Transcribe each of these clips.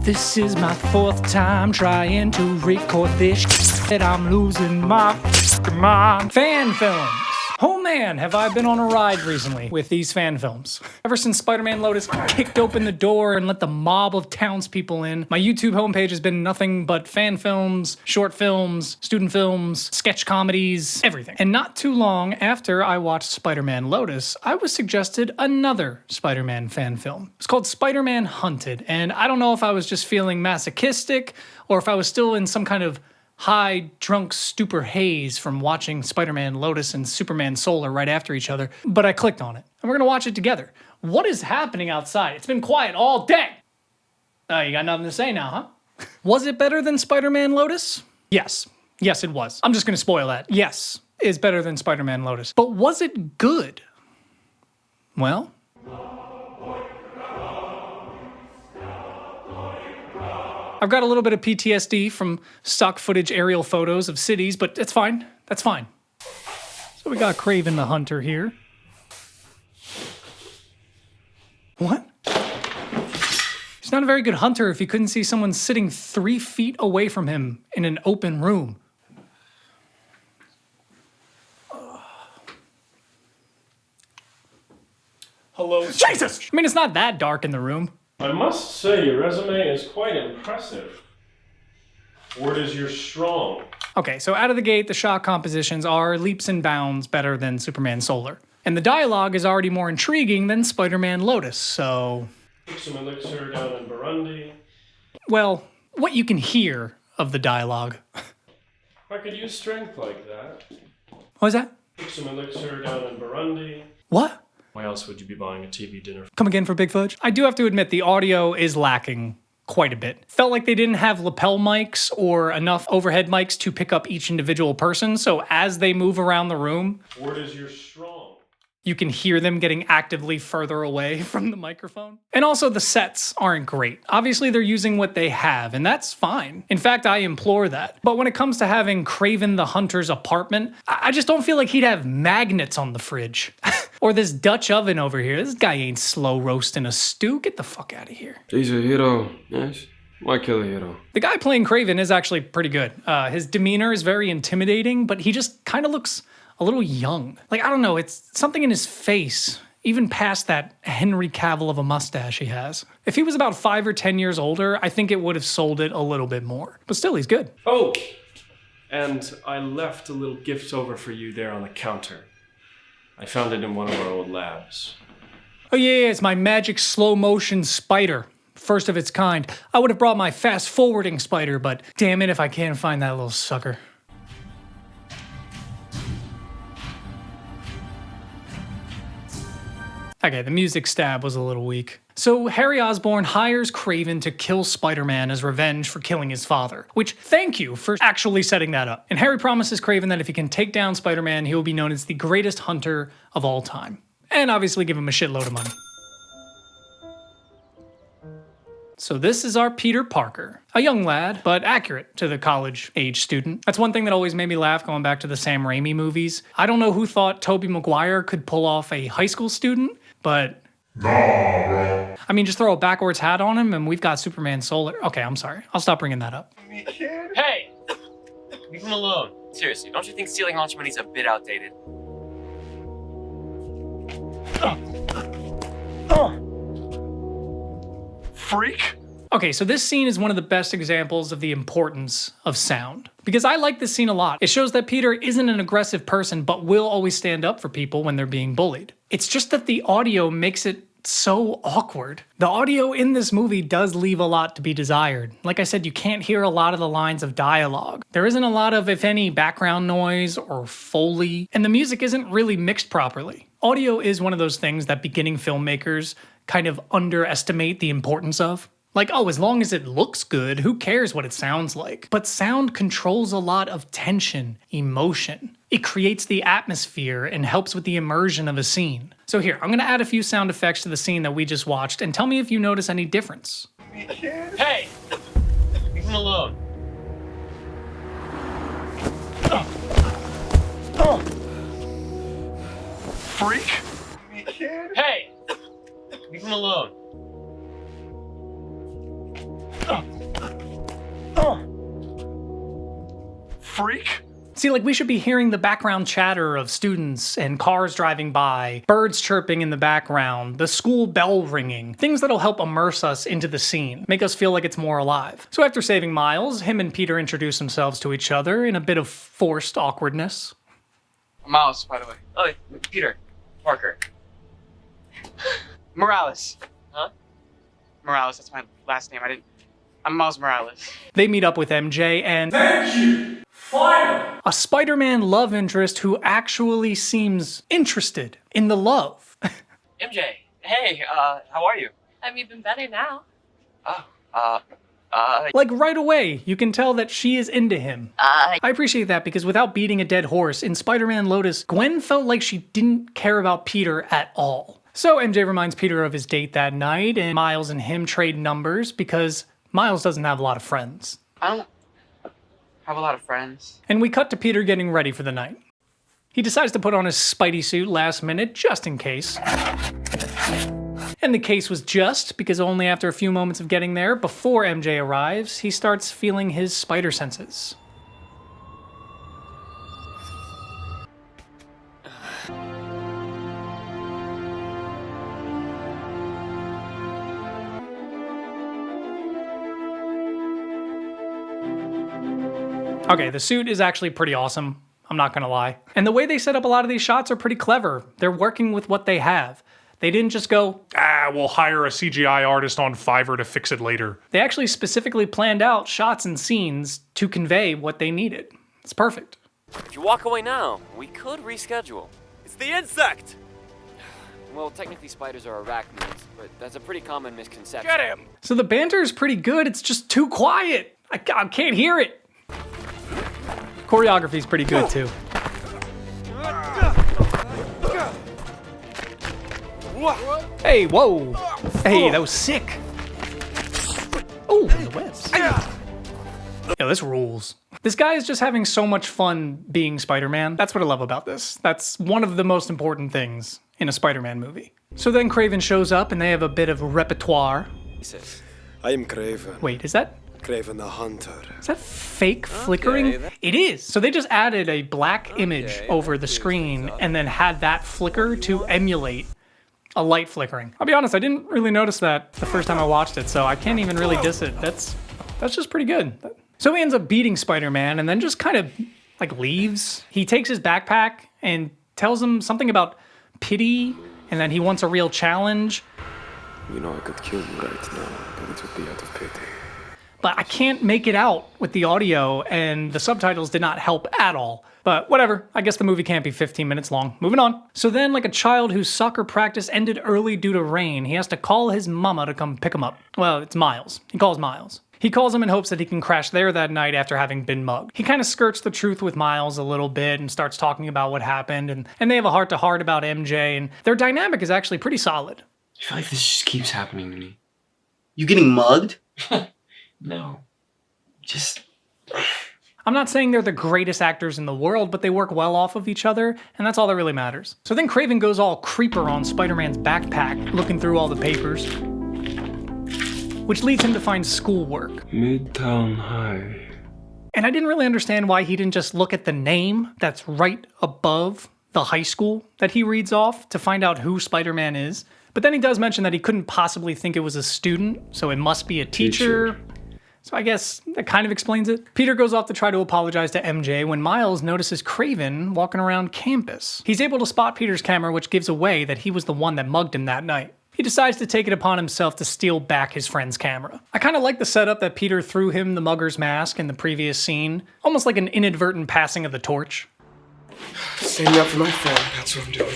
This is my fourth time trying to record this shit. I'm losing my mind. Fan films. Oh man, have I been on a ride recently with these fan films. Ever since Spider-Man LOTUS kicked open the door and let the mob of townspeople in, my YouTube homepage has been nothing but fan films, short films, student films, sketch comedies, everything. And not too long after I watched Spider-Man LOTUS, I was suggested another Spider-Man fan film. It's called Spider-Man Hunted, and I don't know if I was just feeling masochistic or if I was still in some kind of high, drunk, stupor haze from watching Spider-Man LOTUS and Superman Solar right after each other, but I clicked on it, and we're gonna watch it together. What is happening outside? It's been quiet all day! Oh, you got nothing to say now, huh? Was it better than Spider-Man LOTUS? Yes. Yes, it was. I'm just gonna spoil that. Yes, it's better than Spider-Man LOTUS. But was it good? Well, I've got a little bit of PTSD from stock footage aerial photos of cities, but that's fine. That's fine. So we got Kraven the Hunter here. What? He's not a very good hunter if he couldn't see someone sitting 3 feet away from him in an open room. Hello. Jesus! I mean, it's not that dark in the room. I must say, your resume is quite impressive. What is your strong? Okay, so out of the gate, the shot compositions are leaps and bounds better than Superman Solar. And the dialogue is already more intriguing than Spider-Man LOTUS, so... Took some elixir down in Burundi. Well, what you can hear of the dialogue. I could use strength like that. What was that? Took some elixir down in Burundi. What? Why else would you be buying a TV dinner? Come again for Big Fudge? I do have to admit the audio is lacking quite a bit. Felt like they didn't have lapel mics or enough overhead mics to pick up each individual person, so as they move around the room, What is your strong? you can hear them getting actively further away from the microphone. And also the sets aren't great. Obviously they're using what they have, and that's fine. In fact, I implore that. But when it comes to having Kraven the Hunter's apartment, I just don't feel like he'd have magnets on the fridge. Or this Dutch oven over here. This guy ain't slow roasting a stew. Get the fuck out of here. He's a hero, yes? Why kill a hero? The guy playing Kraven is actually pretty good. His demeanor is very intimidating, but he just kind of looks a little young. Like, I don't know, it's something in his face, even past that Henry Cavill of a mustache he has. If he was about 5 or 10 years older, I think it would have sold it a little bit more. But still, he's good. Oh! And I left a little gift over for you there on the counter. I found it in one of our old labs. Oh yeah, it's my magic slow motion spider. First of its kind. I would have brought my fast forwarding spider, but damn it if I can't find that little sucker. Okay, the music stab was a little weak. So Harry Osborn hires Kraven to kill Spider-Man as revenge for killing his father, which thank you for actually setting that up. And Harry promises Kraven that if he can take down Spider-Man, he will be known as the greatest hunter of all time. And obviously give him a shitload of money. So this is our Peter Parker, a young lad, but accurate to the college-age student. That's one thing that always made me laugh going back to the Sam Raimi movies. I don't know who thought Tobey Maguire could pull off a high school student, but... Nah, bro. I mean, just throw a backwards hat on him and we've got Superman Solar. Okay, I'm sorry. I'll stop bringing that up. Hey! Leave him alone. Seriously, don't you think stealing lunch money's a bit outdated? Freak! Okay, so this scene is one of the best examples of the importance of sound. Because I like this scene a lot. It shows that Peter isn't an aggressive person, but will always stand up for people when they're being bullied. It's just that the audio makes it so awkward. The audio in this movie does leave a lot to be desired. Like I said, you can't hear a lot of the lines of dialogue. There isn't a lot of, if any, background noise or Foley, and the music isn't really mixed properly. Audio is one of those things that beginning filmmakers kind of underestimate the importance of. Like, oh, as long as it looks good, who cares what it sounds like? But sound controls a lot of tension, emotion. It creates the atmosphere and helps with the immersion of a scene. So here, I'm gonna add a few sound effects to the scene that we just watched and tell me if you notice any difference. Hey! Leave him alone. Freak! Hey! Leave him alone. freak! See, like, we should be hearing the background chatter of students and cars driving by, birds chirping in the background, the school bell ringing, things that'll help immerse us into the scene, make us feel like it's more alive. So after saving Miles, him and Peter introduce themselves to each other in a bit of forced awkwardness. Miles, by the way. Oh, Peter. Parker. Morales. Huh? Morales, that's my last name. I'm Miles Morales. They meet up with MJ and Thank you! Finally! a Spider-Man love interest who actually seems interested in the love. MJ. Hey, how are you? I'm even better now. Oh, Like right away, you can tell that she is into him. I appreciate that because without beating a dead horse, in Spider-Man Lotus, Gwen felt like she didn't care about Peter at all. So MJ reminds Peter of his date that night, and Miles and him trade numbers because Miles doesn't have a lot of friends. I don't have a lot of friends. And we cut to Peter getting ready for the night. He decides to put on his Spidey suit last minute, just in case. And the case was just because only after a few moments of getting there, before MJ arrives, he starts feeling his spider senses. Okay, the suit is actually pretty awesome. I'm not gonna lie. And the way they set up a lot of these shots are pretty clever. They're working with what they have. They didn't just go, We'll hire a CGI artist on Fiverr to fix it later. they actually specifically planned out shots and scenes to convey what they needed. It's perfect. If you walk away now, we could reschedule. It's the insect! Well, technically spiders are arachnids, but that's a pretty common misconception. Get him! So the banter is pretty good, it's just too quiet. I can't hear it. Choreography's pretty good too. Hey, whoa. Hey, that was sick. Oh, the webs. Yo, this rules. This guy is just having so much fun being Spider-Man. That's what I love about this. That's one of the most important things in a Spider-Man movie. So then Kraven shows up and they have a bit of repertoire. I am Kraven. Wait, is that Kraven the Hunter. fake flickering? It is. So they just added a black image over the screen and then had that flicker to emulate a light flickering. I'll be honest, I didn't really notice that the first time I watched it, so I can't even really diss it. That's just pretty good. So he ends up beating Spider-Man and then just kind of like leaves. He takes his backpack and tells him something about pity and that he wants a real challenge. You know I could kill you right now, but it would be out of pity. But I can't make it out with the audio, and the subtitles did not help at all. But whatever, I guess the movie can't be 15 minutes long. Moving on. So then, like a child whose soccer practice ended early due to rain, he has to call his mama to come pick him up. Well, it's Miles. He calls Miles. He calls him in hopes that he can crash there that night after having been mugged. He kind of skirts the truth with Miles a little bit and starts talking about what happened, and they have a heart-to-heart about MJ, and their dynamic is actually pretty solid. I feel like this just keeps happening to me. You getting mugged? No. Just... I'm not saying they're the greatest actors in the world, but they work well off of each other, and that's all that really matters. So then Kraven goes all creeper on Spider-Man's backpack, looking through all the papers, which leads him to find schoolwork. Midtown High. And I didn't really understand why he didn't just look at the name that's right above the high school that he reads off to find out who Spider-Man is. But then he does mention that he couldn't possibly think it was a student, so it must be a teacher. So I guess that kind of explains it. Peter goes off to try to apologize to MJ when Miles notices Kraven walking around campus. He's able to spot Peter's camera, which gives away that he was the one that mugged him that night. He decides to take it upon himself to steal back his friend's camera. I kind of like the setup that Peter threw him the mugger's mask in the previous scene, almost like an inadvertent passing of the torch. Standing up for my friend, that's what I'm doing.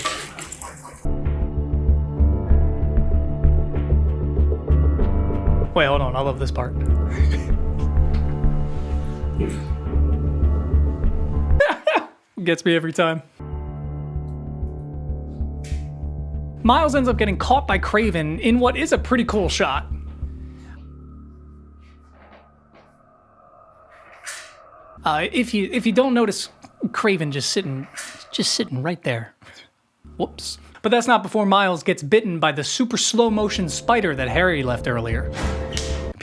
Wait, hold on, I love this part. Gets me every time. Miles ends up getting caught by Kraven in what is a pretty cool shot. If you don't notice Kraven just sitting right there. Whoops. But that's not before Miles gets bitten by the super slow motion spider that Harry left earlier.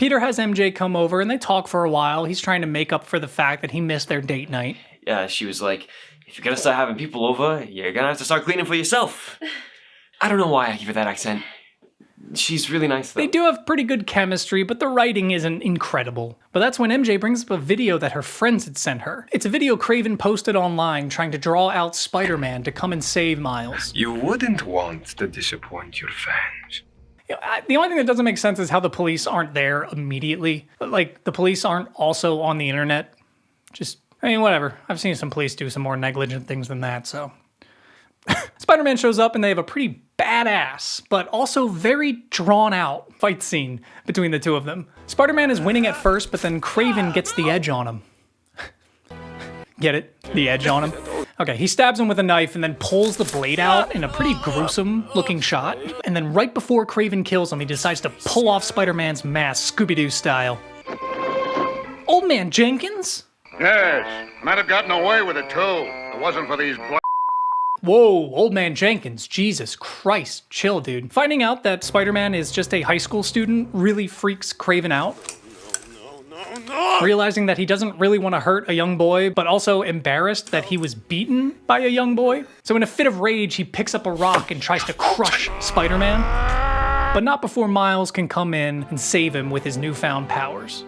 Peter has MJ come over and they talk for a while. He's trying to make up for the fact that he missed their date night. Yeah, she was like, if you're gonna start having people over, you're gonna have to start cleaning for yourself. I don't know why I give her that accent. She's really nice, though. They do have pretty good chemistry, but the writing isn't incredible. But that's when MJ brings up a video that her friends had sent her. It's a video Kraven posted online trying to draw out Spider-Man to come and save Miles. You wouldn't want to disappoint your fans. The only thing that doesn't make sense is how the police aren't there immediately. Like, the police aren't also on the internet. I mean, whatever. I've seen some police do some more negligent things than that, so. Spider-Man shows up and they have a pretty badass, but also very drawn-out fight scene between the two of them. Spider-Man is winning at first, but then Kraven gets the edge on him. Get it? The edge on him? Okay, he stabs him with a knife and then pulls the blade out in a pretty gruesome-looking shot. And then right before Kraven kills him, he decides to pull off Spider-Man's mask, Scooby-Doo style. Old Man Jenkins? Yes, might have gotten away with it too. If it wasn't for these Whoa, Old Man Jenkins, Jesus Christ, chill, dude. Finding out that Spider-Man is just a high school student really freaks Kraven out. Realizing that he doesn't really want to hurt a young boy, but also embarrassed that he was beaten by a young boy. So in a fit of rage, he picks up a rock and tries to crush Spider-Man. But not before Miles can come in and save him with his newfound powers.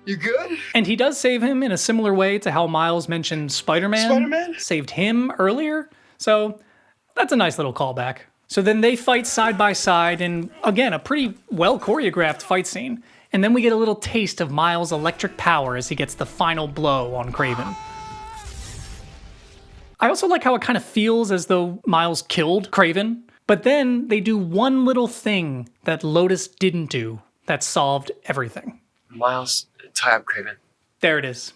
You good? And he does save him in a similar way to how Miles mentioned Spider-Man saved him earlier. So that's a nice little callback. So then they fight side by side in, again, a pretty well choreographed fight scene. And then we get a little taste of Miles' electric power as he gets the final blow on Kraven. I also like how it kind of feels as though Miles killed Kraven. But then they do one little thing that Lotus didn't do that solved everything. Miles, tie up Kraven. There it is.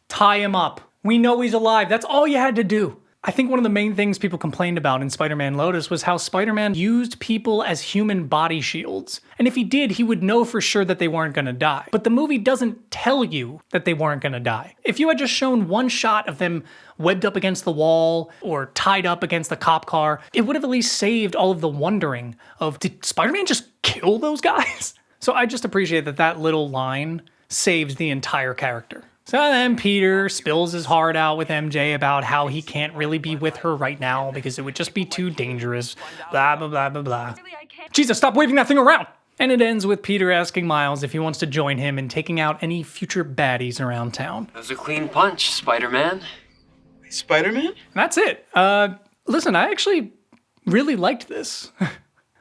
Tie him up. We know he's alive. That's all you had to do. I think one of the main things people complained about in Spider-Man Lotus was how Spider-Man used people as human body shields. And if he did, he would know for sure that they weren't gonna die. But the movie doesn't tell you that they weren't gonna die. If you had just shown one shot of them webbed up against the wall or tied up against the cop car, it would have at least saved all of the wondering of, did Spider-Man just kill those guys? So I just appreciate that that little line saves the entire character. So then Peter spills his heart out with MJ about how he can't really be with her right now because it would just be too dangerous, blah, blah, blah, blah, blah. Jesus, stop waving that thing around! And it ends with Peter asking Miles if he wants to join him in taking out any future baddies around town. That was a clean punch, Spider-Man. Spider-Man? And that's it. Listen, I actually really liked this.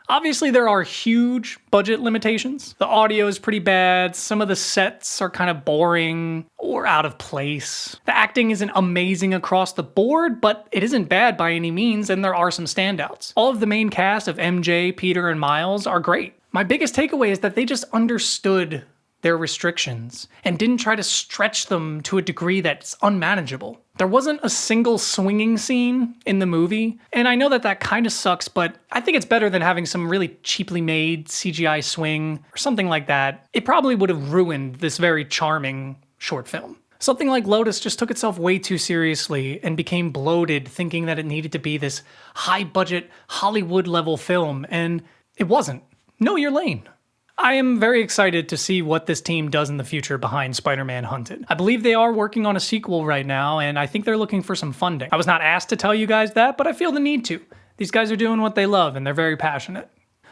Obviously, there are huge budget limitations. The audio is pretty bad. Some of the sets are kind of boring or out of place. The acting isn't amazing across the board, but it isn't bad by any means, and there are some standouts. All of the main cast of MJ, Peter, and Miles are great. My biggest takeaway is that they just understood their restrictions and didn't try to stretch them to a degree that's unmanageable. There wasn't a single swinging scene in the movie, and I know that that kind of sucks, but I think it's better than having some really cheaply made CGI swing or something like that. It probably would have ruined this very charming short film. Something like Lotus just took itself way too seriously and became bloated, thinking that it needed to be this high-budget, Hollywood-level film, and it wasn't. Know your lane. I am very excited to see what this team does in the future behind Spider-Man Hunted. I believe they are working on a sequel right now, and I think they're looking for some funding. I was not asked to tell you guys that, but I feel the need to. These guys are doing what they love, and they're very passionate.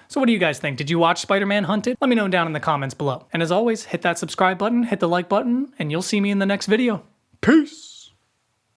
So what do you guys think? Did you watch Spider-Man Hunted? Let me know down in the comments below. And as always, hit that subscribe button, hit the like button, and you'll see me in the next video. Peace!